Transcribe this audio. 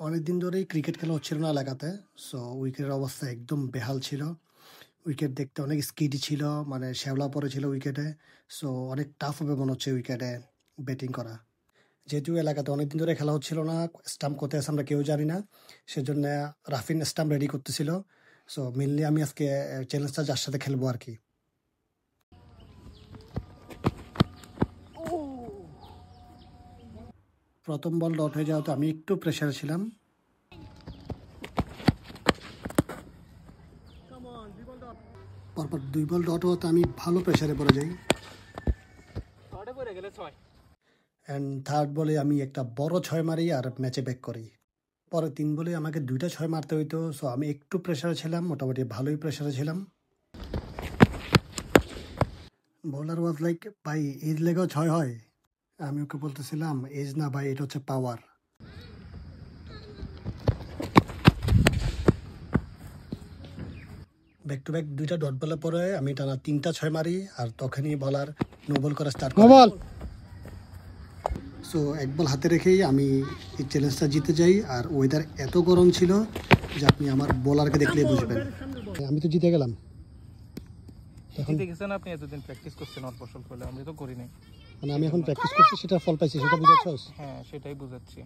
অনেকদিন ধরেই ক্রিকেট খেলা হচ্ছিল না এলাকাতে। সো উইকেটের অবস্থা একদম বেহাল ছিল। উইকেট দেখতে অনেক স্কিডি ছিল, মানে শ্যাওলা পড়েছিল উইকেটে। সো অনেক টাফ হবে মনে হচ্ছে উইকেটে ব্যাটিং করা। যেহেতু এলাকাতে অনেকদিন ধরে খেলা হচ্ছিল না, স্টাম্প কোথায় আছে আমরা কেউ জানি না, সেজন্য রাফিন স্টাম্প রেডি করতেছিল। সো মেনলি আমি আজকে চ্যালেঞ্জটা যার সাথে খেলবো আর কি। প্রথম বল ডট হয়ে যাওয়াতে আমি একটু প্রেশারে ছিলাম। পরপর 2 বল ডট হওয়াতে আমি ভালো প্রেশারে পড়ে যাই। অ্যান্ড থার্ড বলে আমি একটা বড় 6 মারি আর ম্যাচে ব্যাক করি। পরে 3 বলে আমাকে 2টা 6 মারতে হইতো। সো আমি একটু প্রেশারে ছিলাম, মোটামুটি ভালোই প্রেশারে ছিলাম। বোলার ওয়াজ লাইক, ভাই এজ লেগেও 6 হয়? আমি ওকে বলতেছিলাম, এজ না ভাই, এটা হচ্ছে পাওয়ার। ব্যাক টু ব্যাক 2টা ডট বলার পরে আমি টানা 3টা 6 মারি, আর তখনই বলার নো বল করা স্টার্ট করে। সো 1 বল হাতে রেখেই আমি এই চ্যালেঞ্জটা জিতে যাই। আর ওয়েদার এত গরম ছিল যে আপনি আমার বোলারকে দেখলেই বুঝবেন। আমি তো জিতে গেলাম। জিতে গেছেন আপনি, এতদিন প্র্যাকটিস করছেন অল্প স্বল্প, আমি তো করি নাই। মানে আমি এখন প্র্যাকটিস করছি, সেটা ফল পাইছি, সেটা বুঝাচ্ছ? হ্যাঁ, সেটাই বুঝাচ্ছি।